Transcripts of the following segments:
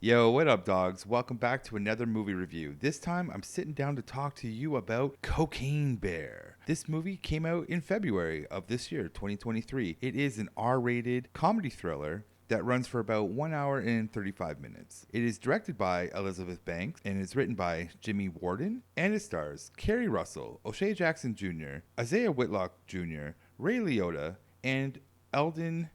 Yo, what up, dogs? Welcome back to another movie review. This time, I'm sitting down to talk to you about Cocaine Bear. This movie came out in February of this year, 2023. It is an R rated comedy thriller that runs for about 1 hour and 35 minutes. It is directed by Elizabeth Banks and is written by Jimmy Warden, and it stars Keri Russell, O'Shea Jackson Jr., Isiah Whitlock Jr., Ray Liotta, and Alden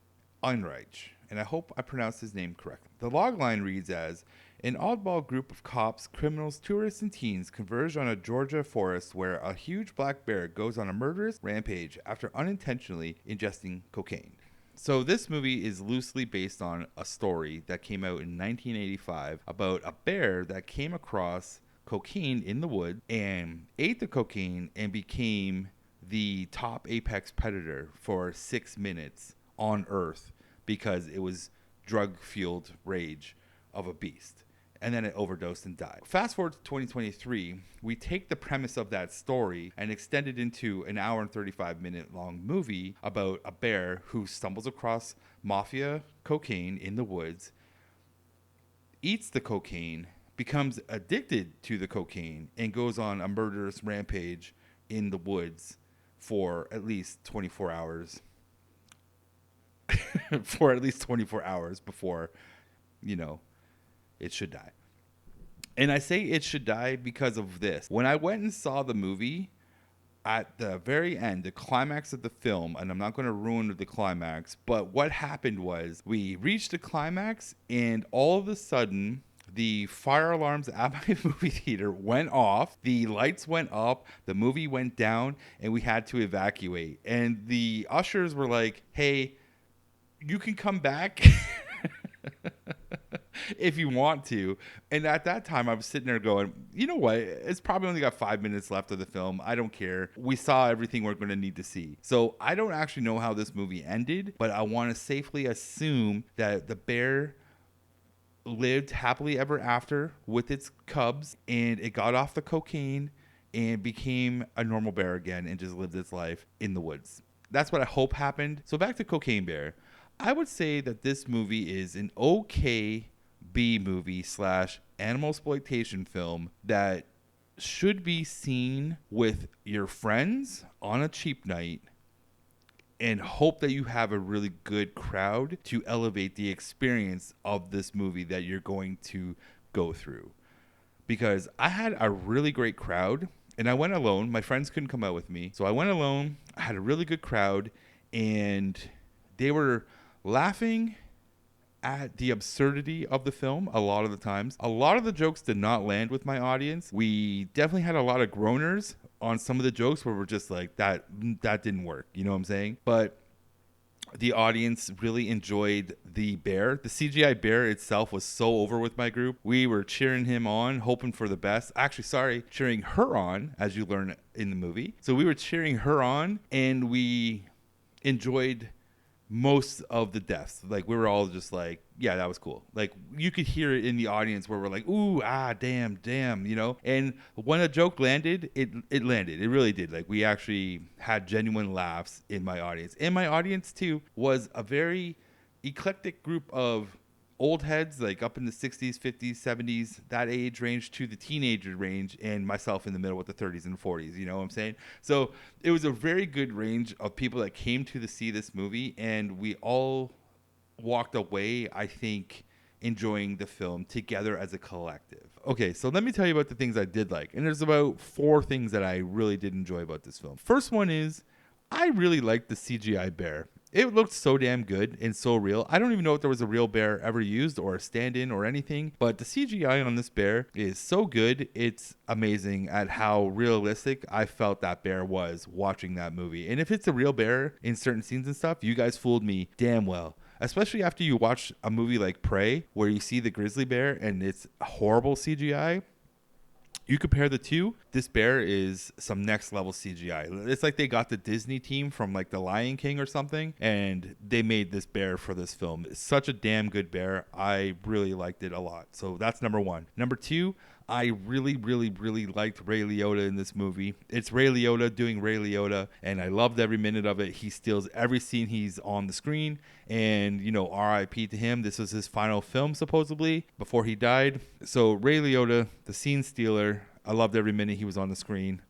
Ehrenreich, and I hope I pronounced his name correctly. The logline reads as an oddball group of cops, criminals, tourists, and teens converge on a Georgia forest where a huge black bear goes on a murderous rampage after unintentionally ingesting cocaine. So this movie is loosely based on a story that came out in 1985 about a bear that came across cocaine in the woods and ate the cocaine and became the top apex predator for 6 minutes on Earth because it was drug-fueled rage of a beast. And then it overdosed and died. Fast forward to 2023, we take the premise of that story and extend it into an hour and 35-minute long movie about a bear who stumbles across mafia cocaine in the woods, eats the cocaine, becomes addicted to the cocaine, and goes on a murderous rampage in the woods for at least 24 hours for at least 24 hours before, it should die. And I say it should die because of this. When I went and saw the movie, at the very end, the climax of the film, and I'm not going to ruin the climax, but what happened was we reached the climax, and all of a sudden, the fire alarms at my movie theater went off, the lights went up, the movie went down, and we had to evacuate. And the ushers were like, hey, you can come back if you want to. And at that time, I was sitting there going, you know what? It's probably only got 5 minutes left of the film. I don't care. We saw everything we're going to need to see. So I don't actually know how this movie ended, but I want to safely assume that the bear lived happily ever after with its cubs, and it got off the cocaine and became a normal bear again and just lived its life in the woods. That's what I hope happened. So back to Cocaine Bear. I would say that this movie is an okay B movie / animal exploitation film that should be seen with your friends on a cheap night and hope that you have a really good crowd to elevate the experience of this movie that you're going to go through. Because I had a really great crowd and I went alone. My friends couldn't come out with me. So I went alone. I had a really good crowd and they were laughing at the absurdity of the film a lot of the times. A lot of the jokes did not land with my audience. We definitely had a lot of groaners on some of the jokes where we're just like, that didn't work. You know what I'm saying? But the audience really enjoyed the bear. The CGI bear itself was so over with my group. We were cheering him on, hoping for the best. Actually, sorry, cheering her on, as you learn in the movie. So we were cheering her on, and we enjoyed most of the deaths. Like, we were all just like, yeah, that was cool. Like, you could hear it in the audience where we're like, ooh, damn, and when a joke landed, it landed. It really did. Like, we actually had genuine laughs in my audience, and my audience too was a very eclectic group of old heads, like up in the 60s, 50s, 70s, that age range, to the teenager range, and myself in the middle with the 30s and 40s. You know what I'm saying? So it was a very good range of people that came to see this movie, and we all walked away, I think, enjoying the film together as a collective. Okay, so let me tell you about the things I did like. And there's about 4 things that I really did enjoy about this film. First one is, I really liked the CGI bear. It looked so damn good and so real. I don't even know if there was a real bear ever used or a stand-in or anything, but the CGI on this bear is so good. It's amazing at how realistic I felt that bear was watching that movie. And if it's a real bear in certain scenes and stuff, you guys fooled me damn well. Especially after you watch a movie like Prey, where you see the grizzly bear and it's horrible CGI. You compare the two, this bear is some next level CGI. It's like they got the Disney team from like The Lion King or something, and they made this bear for this film. It's such a damn good bear. I really liked it a lot. So that's number 1. Number 2, I really, really, really liked Ray Liotta in this movie. It's Ray Liotta doing Ray Liotta, and I loved every minute of it. He steals every scene he's on the screen, and, you know, RIP to him. This was his final film, supposedly, before he died. So Ray Liotta, the scene stealer, I loved every minute he was on the screen.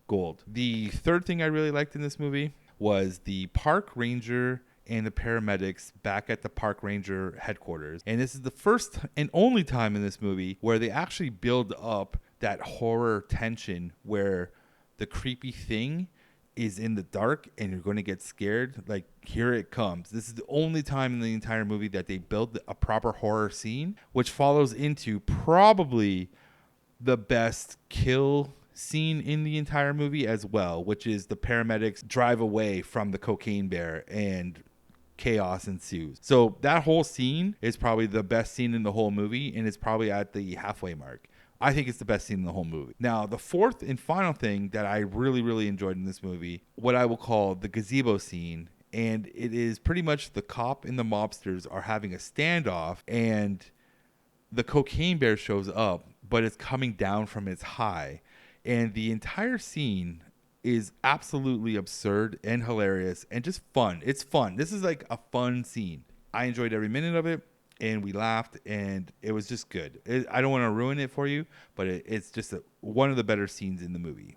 Gold. The third thing I really liked in this movie was the park ranger and the paramedics back at the park ranger headquarters. And this is the first and only time in this movie where they actually build up that horror tension where the creepy thing is in the dark and you're going to get scared. Like, here it comes. This is the only time in the entire movie that they build a proper horror scene, which follows into probably the best kill scene in the entire movie as well, which is the paramedics drive away from the cocaine bear and chaos ensues. So that whole scene is probably the best scene in the whole movie, and it's probably at the halfway mark. I think it's the best scene in the whole movie. Now, the fourth and final thing that I really, really enjoyed in this movie, what I will call the gazebo scene, and it is pretty much the cop and the mobsters are having a standoff, and the cocaine bear shows up, but it's coming down from its high. And the entire scene is absolutely absurd and hilarious and just fun. It's fun. This is like a fun scene. I enjoyed every minute of it, and we laughed, and it was just good. I don't want to ruin it for you, but it's just one of the better scenes in the movie.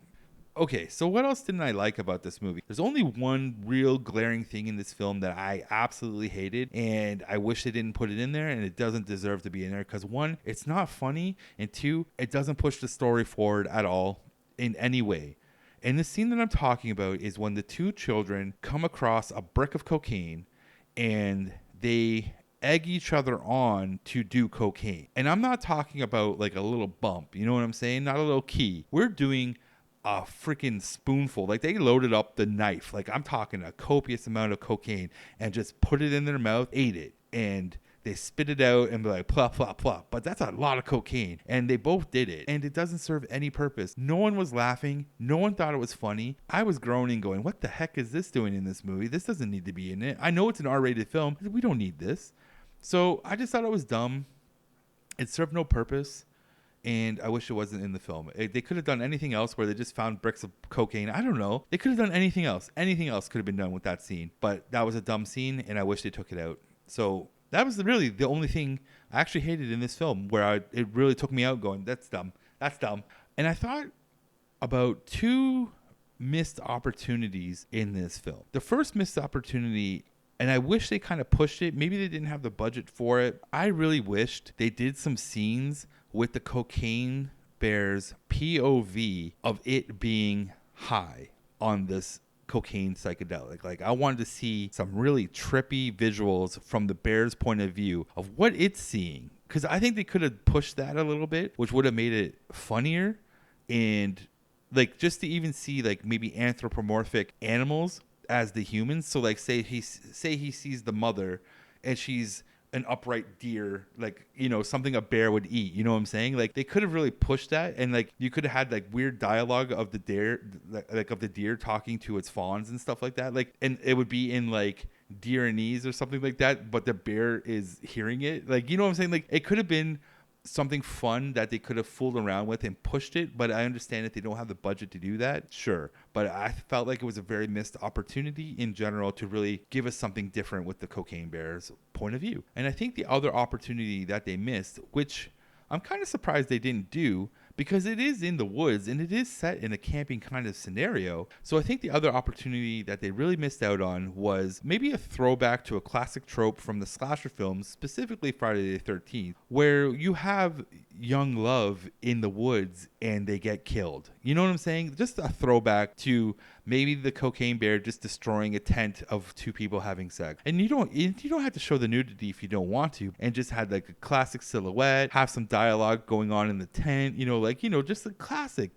Okay, so what else didn't I like about this movie? There's only one real glaring thing in this film that I absolutely hated, and I wish they didn't put it in there, and it doesn't deserve to be in there because, one, it's not funny, and two, it doesn't push the story forward at all in any way. And the scene that I'm talking about is when the two children come across a brick of cocaine and they egg each other on to do cocaine. And I'm not talking about like a little bump, you know what I'm saying? Not a little key. We're doing a freaking spoonful. Like, they loaded up the knife. Like, I'm talking a copious amount of cocaine and just put it in their mouth, ate it, and they spit it out and be like, plop, plop, plop. But that's a lot of cocaine. And they both did it. And it doesn't serve any purpose. No one was laughing. No one thought it was funny. I was groaning going, what the heck is this doing in this movie? This doesn't need to be in it. I know it's an R-rated film. We don't need this. So I just thought it was dumb. It served no purpose. And I wish it wasn't in the film. They could have done anything else where they just found bricks of cocaine. I don't know. They could have done anything else. Anything else could have been done with that scene. But that was a dumb scene, and I wish they took it out. So that was really the only thing I actually hated in this film, where it really took me out going, that's dumb. That's dumb. And I thought about two missed opportunities in this film. The first missed opportunity, and I wish they kind of pushed it. Maybe they didn't have the budget for it. I really wished they did some scenes with the cocaine bear's POV of it being high on this cocaine psychedelic. Like, I wanted to see some really trippy visuals from the bear's point of view of what it's seeing. Because I think they could have pushed that a little bit, which would have made it funnier. And like, just to even see like maybe anthropomorphic animals as the humans. So like, say he sees the mother and she's an upright deer, like, you know, something a bear would eat, you know what I'm saying? Like, they could have really pushed that, and like, you could have had like weird dialogue of the deer, like of the deer talking to its fawns and stuff like that, like, and it would be in like Deeranese or something like that, but the bear is hearing it, like, you know what I'm saying? Like, it could have been something fun that they could have fooled around with and pushed it, but I understand if they don't have the budget to do that, sure. But I felt like it was a very missed opportunity in general to really give us something different with the cocaine bear's point of view. And I think the other opportunity that they missed, which I'm kind of surprised they didn't do, because it is in the woods and it is set in a camping kind of scenario. So I think the other opportunity that they really missed out on was maybe a throwback to a classic trope from the slasher films, specifically Friday the 13th, where you have young love in the woods and they get killed. You know what I'm saying? Just a throwback to maybe the cocaine bear just destroying a tent of two people having sex. And you don't have to show the nudity if you don't want to, and just had like a classic silhouette, have some dialogue going on in the tent, you know, like, you know, just a classic.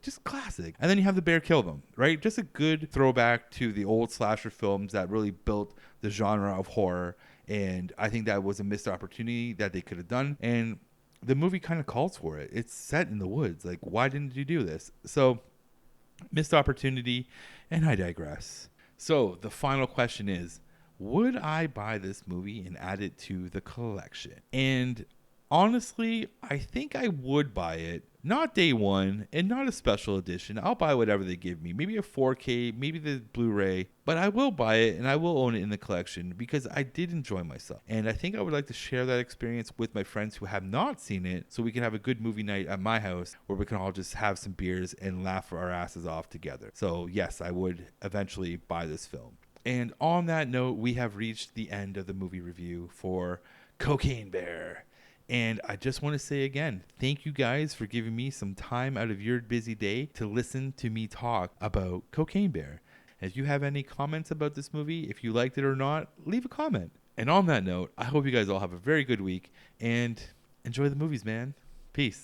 And then you have the bear kill them, right? Just a good throwback to the old slasher films that really built the genre of horror. And I think that was a missed opportunity that they could have done. And the movie kind of calls for it. It's set in the woods. Like, why didn't you do this? So, missed opportunity, and I digress. So, the final question is, would I buy this movie and add it to the collection? And Honestly, I think I would buy it. Not day one and not a special edition. I'll buy whatever they give me. Maybe a 4K, maybe the Blu ray. But I will buy it and I will own it in the collection because I did enjoy myself. And I think I would like to share that experience with my friends who have not seen it so we can have a good movie night at my house where we can all just have some beers and laugh our asses off together. So, yes, I would eventually buy this film. And on that note, we have reached the end of the movie review for Cocaine Bear. And I just want to say again, thank you guys for giving me some time out of your busy day to listen to me talk about Cocaine Bear. If you have any comments about this movie, if you liked it or not, leave a comment. And on that note, I hope you guys all have a very good week and enjoy the movies, man. Peace.